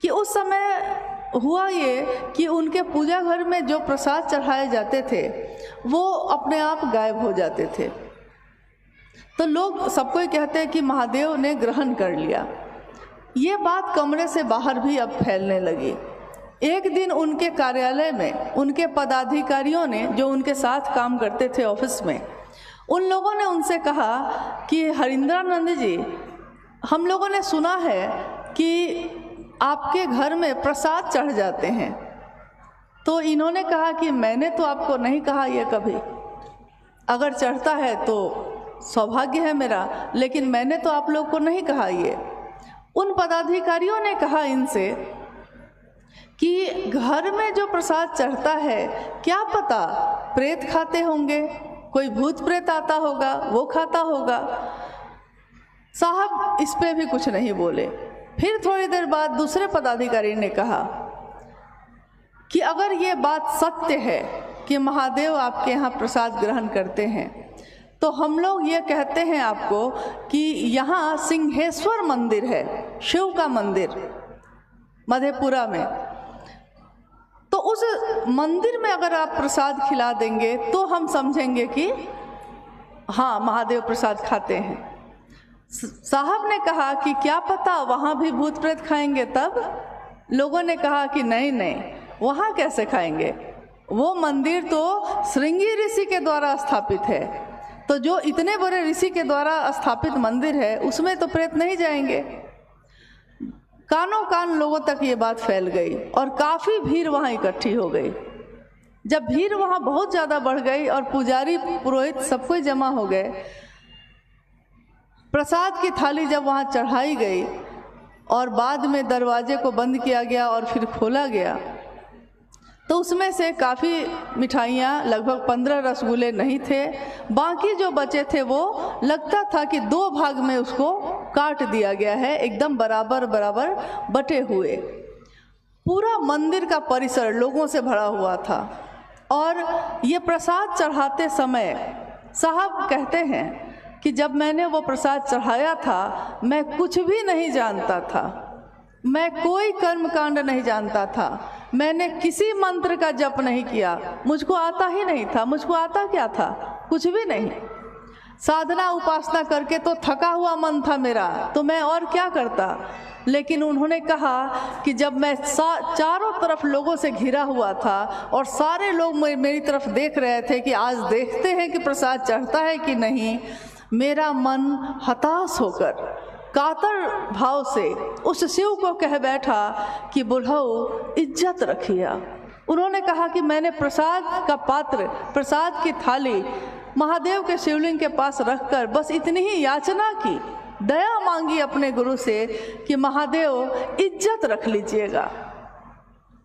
कि उस समय हुआ ये कि उनके पूजा घर में जो प्रसाद चढ़ाए जाते थे वो अपने आप गायब हो जाते थे। तो लोग सबको ही कहते हैं कि महादेव ने ग्रहण कर लिया। ये बात कमरे से बाहर भी अब फैलने लगी। एक दिन उनके कार्यालय में उनके पदाधिकारियों ने, जो उनके साथ काम करते थे ऑफिस में, उन लोगों ने उनसे कहा कि हरिंद्रानंद जी, हम लोगों ने सुना है कि आपके घर में प्रसाद चढ़ जाते हैं। तो इन्होंने कहा कि मैंने तो आपको नहीं कहा ये कभी, अगर चढ़ता है तो सौभाग्य है मेरा, लेकिन मैंने तो आप लोग को नहीं कहा ये। उन पदाधिकारियों ने कहा इनसे कि घर में जो प्रसाद चढ़ता है क्या पता प्रेत खाते होंगे, कोई भूत प्रेत आता होगा, वो खाता होगा। साहब इस पे भी कुछ नहीं बोले। फिर थोड़ी देर बाद दूसरे पदाधिकारी ने कहा कि अगर ये बात सत्य है कि महादेव आपके यहाँ प्रसाद ग्रहण करते हैं, तो हम लोग ये कहते हैं आपको कि यहाँ सिंहेश्वर मंदिर है, शिव का मंदिर मधेपुरा में। तो उस मंदिर में अगर आप प्रसाद खिला देंगे तो हम समझेंगे कि हाँ महादेव प्रसाद खाते हैं। साहब ने कहा कि क्या पता वहाँ भी भूत प्रेत खाएंगे। तब लोगों ने कहा कि नहीं नहीं, वहाँ कैसे खाएंगे, वो मंदिर तो श्रृंगी ऋषि के द्वारा स्थापित है, तो जो इतने बड़े ऋषि के द्वारा स्थापित मंदिर है उसमें तो प्रेत नहीं जाएंगे। कानों कान लोगों तक ये बात फैल गई और काफ़ी भीड़ वहाँ इकट्ठी हो गई। जब भीड़ वहाँ बहुत ज़्यादा बढ़ गई और पुजारी पुरोहित सब कोई जमा हो गए, प्रसाद की थाली जब वहाँ चढ़ाई गई और बाद में दरवाजे को बंद किया गया और फिर खोला गया, तो उसमें से काफ़ी मिठाइयाँ, लगभग 15 रसगुल्ले नहीं थे, बाकी जो बचे थे वो लगता था कि 2 भाग में उसको काट दिया गया है, एकदम बराबर बराबर बटे हुए। पूरा मंदिर का परिसर लोगों से भरा हुआ था। और ये प्रसाद चढ़ाते समय साहब कहते हैं कि जब मैंने वो प्रसाद चढ़ाया था मैं कुछ भी नहीं जानता था, मैं कोई कर्मकांड नहीं जानता था, मैंने किसी मंत्र का जप नहीं किया, मुझको आता ही नहीं था। मुझको आता क्या था, कुछ भी नहीं। साधना उपासना करके तो थका हुआ मन था मेरा, तो मैं और क्या करता। लेकिन उन्होंने कहा कि जब मैं चारों तरफ लोगों से घिरा हुआ था और सारे लोग मेरी तरफ देख रहे थे कि आज देखते हैं कि प्रसाद चढ़ता है कि नहीं, मेरा मन हताश होकर कातर भाव से उस शिव को कह बैठा कि बुढ़ऊ इज्जत रखिया। उन्होंने कहा कि मैंने प्रसाद का पात्र, प्रसाद की थाली महादेव के शिवलिंग के पास रखकर बस इतनी ही याचना की, दया मांगी अपने गुरु से कि महादेव इज्जत रख लीजिएगा।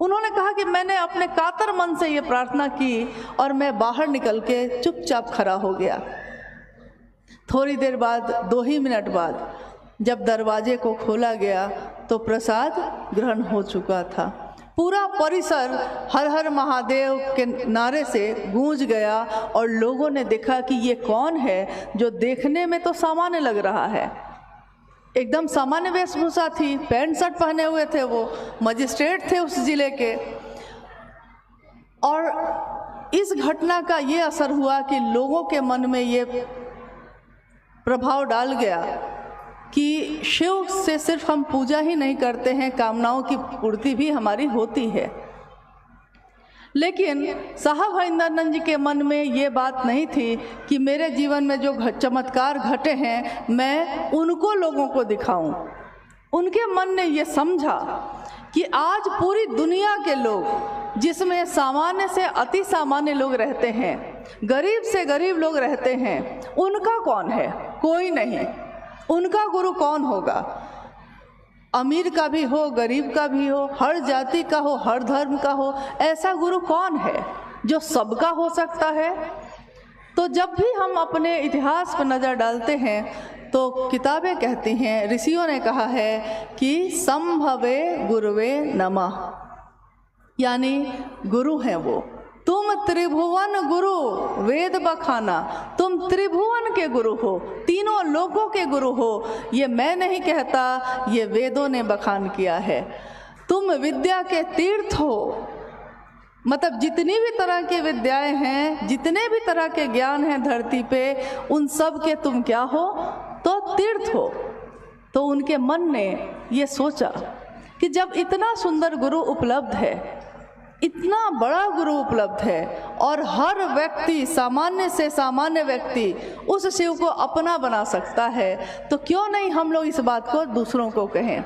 उन्होंने कहा कि मैंने अपने कातर मन से ये प्रार्थना की और मैं बाहर निकल के चुपचाप खड़ा हो गया। थोड़ी देर बाद, 2 ही मिनट बाद जब दरवाजे को खोला गया तो प्रसाद ग्रहण हो चुका था। पूरा परिसर हर हर महादेव के नारे से गूंज गया और लोगों ने देखा कि ये कौन है जो देखने में तो सामान्य लग रहा है, एकदम सामान्य वेशभूषा थी, पैंट शर्ट पहने हुए थे, वो मजिस्ट्रेट थे उस जिले के। और इस घटना का ये असर हुआ कि लोगों के मन में ये प्रभाव डाल गया कि शिव से सिर्फ हम पूजा ही नहीं करते हैं, कामनाओं की पूर्ति भी हमारी होती है। लेकिन साहब हरिंद्रानंद जी के मन में ये बात नहीं थी कि मेरे जीवन में जो चमत्कार घटे हैं मैं उनको लोगों को दिखाऊं। उनके मन ने ये समझा कि आज पूरी दुनिया के लोग, जिसमें सामान्य से अति सामान्य लोग रहते हैं, गरीब से गरीब लोग रहते हैं, उनका कौन है, कोई नहीं। उनका गुरु कौन होगा, अमीर का भी हो, गरीब का भी हो, हर जाति का हो, हर धर्म का हो, ऐसा गुरु कौन है जो सबका हो सकता है। तो जब भी हम अपने इतिहास पर नज़र डालते हैं तो किताबें कहती हैं, ऋषियों ने कहा है कि संभवे गुरुवे नमः, यानी गुरु हैं वो। तुम त्रिभुवन गुरु वेद बखाना, तुम त्रिभुवन के गुरु हो, तीनों लोगों के गुरु हो। ये मैं नहीं कहता, ये वेदों ने बखान किया है। तुम विद्या के तीर्थ हो। मतलब जितनी भी तरह की विद्याएं हैं, जितने भी तरह के ज्ञान हैं धरती पे, उन सब के तुम क्या हो? तो तीर्थ हो। तो उनके मन ने ये सोचा कि जब इतना सुंदर गुरु उपलब्ध है, इतना बड़ा गुरु उपलब्ध है, और हर व्यक्ति, सामान्य से सामान्य व्यक्ति उस शिव को अपना बना सकता है, तो क्यों नहीं हम लोग इस बात को दूसरों को कहें।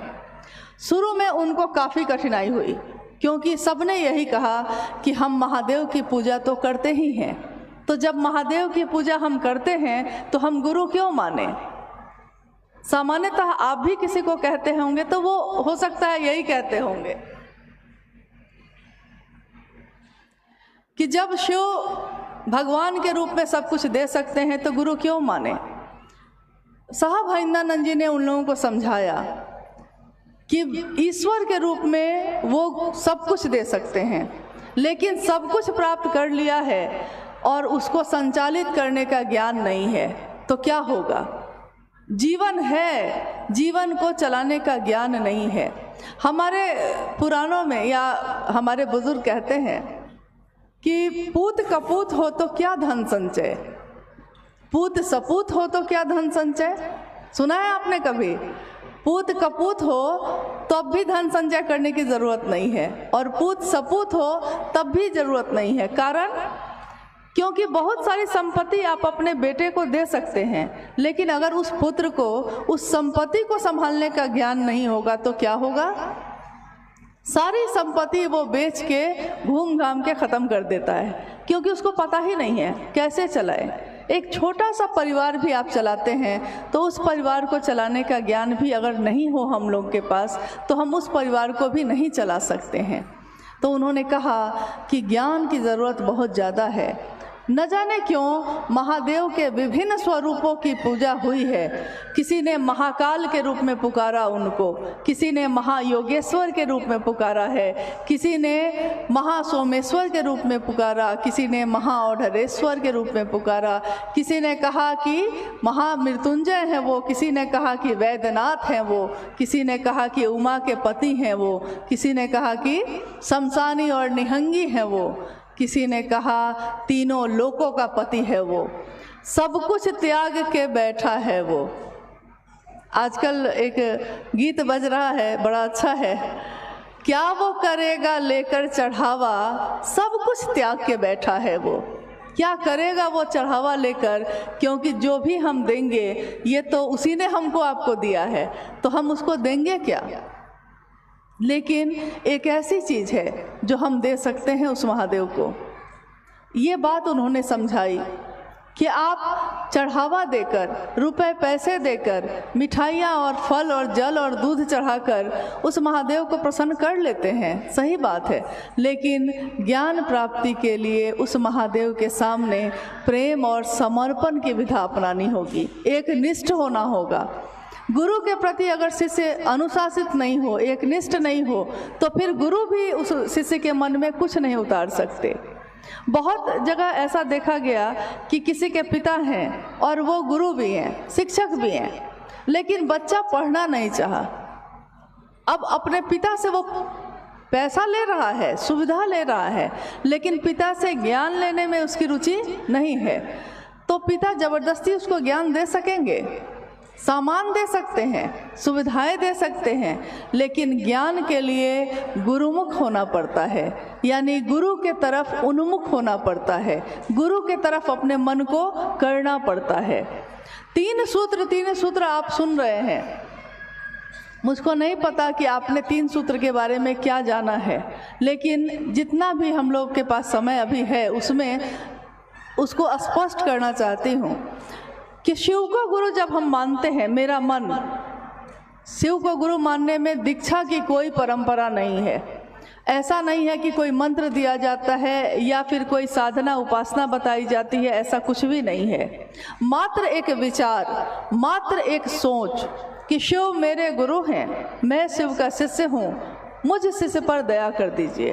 शुरू में उनको काफ़ी कठिनाई हुई, क्योंकि सबने यही कहा कि हम महादेव की पूजा तो करते ही हैं, तो जब महादेव की पूजा हम करते हैं तो हम गुरु क्यों माने। सामान्यतः आप भी किसी को कहते होंगे तो वो हो सकता है यही कहते होंगे कि जब शिव भगवान के रूप में सब कुछ दे सकते हैं तो गुरु क्यों माने। साहब हरिंद्रानंद जी ने उन लोगों को समझाया कि ईश्वर के रूप में वो सब कुछ दे सकते हैं, लेकिन सब कुछ प्राप्त कर लिया है और उसको संचालित करने का ज्ञान नहीं है, तो क्या होगा। जीवन है, जीवन को चलाने का ज्ञान नहीं है। हमारे पुराणों में या हमारे बुजुर्ग कहते हैं कि पूत कपूत हो तो क्या धन संचय, पूत सपूत हो तो क्या धन संचय। सुना है आपने कभी? पूत कपूत हो तब भी धन संचय करने की ज़रूरत नहीं है, और पूत सपूत हो तब भी ज़रूरत नहीं है। कारण, क्योंकि बहुत सारी संपत्ति आप अपने बेटे को दे सकते हैं, लेकिन अगर उस पुत्र को उस संपत्ति को संभालने का ज्ञान नहीं होगा तो क्या होगा। सारी संपत्ति वो बेच के घूम घाम के ख़त्म कर देता है, क्योंकि उसको पता ही नहीं है कैसे चलाए। एक छोटा सा परिवार भी आप चलाते हैं तो उस परिवार को चलाने का ज्ञान भी अगर नहीं हो हम लोग के पास, तो हम उस परिवार को भी नहीं चला सकते हैं। तो उन्होंने कहा कि ज्ञान की ज़रूरत बहुत ज़्यादा है। न जाने क्यों महादेव के विभिन्न स्वरूपों की पूजा हुई है। किसी ने महाकाल के रूप में पुकारा उनको, किसी ने महायोगेश्वर के रूप में पुकारा है, किसी ने महासोमेश्वर के रूप में पुकारा, किसी ने महाऔढ़रेश्वर के रूप में पुकारा, किसी ने कहा कि महामृत्युंजय हैं वो, किसी ने कहा कि वैद्यनाथ हैं वो, किसी ने कहा कि उमा के पति हैं वो, किसी ने कहा कि शमशानी और निहंगी हैं वो, किसी ने कहा तीनों लोकों का पति है वो, सब कुछ त्याग के बैठा है वो। आजकल एक गीत बज रहा है, बड़ा अच्छा है, क्या वो करेगा लेकर चढ़ावा, सब कुछ त्याग के बैठा है वो। क्या करेगा वो चढ़ावा लेकर, क्योंकि जो भी हम देंगे ये तो उसी ने हमको आपको दिया है, तो हम उसको देंगे क्या। लेकिन एक ऐसी चीज़ है जो हम दे सकते हैं उस महादेव को। ये बात उन्होंने समझाई कि आप चढ़ावा देकर, रुपए पैसे देकर, मिठाइयाँ और फल और जल और दूध चढ़ाकर उस महादेव को प्रसन्न कर लेते हैं, सही बात है, लेकिन ज्ञान प्राप्ति के लिए उस महादेव के सामने प्रेम और समर्पण की विधा अपनानी होगी, एक निष्ठ होना होगा। गुरु के प्रति अगर शिष्य अनुशासित नहीं हो, एक निष्ठ नहीं हो, तो फिर गुरु भी उस शिष्य के मन में कुछ नहीं उतार सकते। बहुत जगह ऐसा देखा गया कि किसी के पिता हैं और वो गुरु भी हैं, शिक्षक भी हैं, लेकिन बच्चा पढ़ना नहीं चाहा। अब अपने पिता से वो पैसा ले रहा है, सुविधा ले रहा है, लेकिन पिता से ज्ञान लेने में उसकी रुचि नहीं है, तो पिता जबरदस्ती उसको ज्ञान दे सकेंगे। सामान दे सकते हैं, सुविधाएं दे सकते हैं, लेकिन ज्ञान के लिए गुरुमुख होना पड़ता है, यानी गुरु के तरफ उन्मुख होना पड़ता है, गुरु के तरफ अपने मन को करना पड़ता है। तीन सूत्र आप सुन रहे हैं। मुझको नहीं पता कि आपने तीन सूत्र के बारे में क्या जाना है, लेकिन जितना भी हम लोग के पास समय अभी है उसमें उसको स्पष्ट करना चाहती हूँ कि शिव को गुरु जब हम मानते हैं, मेरा मन, शिव को गुरु मानने में दीक्षा की कोई परंपरा नहीं है। ऐसा नहीं है कि कोई मंत्र दिया जाता है या फिर कोई साधना उपासना बताई जाती है, ऐसा कुछ भी नहीं है। मात्र एक विचार, मात्र एक सोच कि शिव मेरे गुरु हैं, मैं शिव का शिष्य हूँ, मुझ शिष्य पर दया कर दीजिए।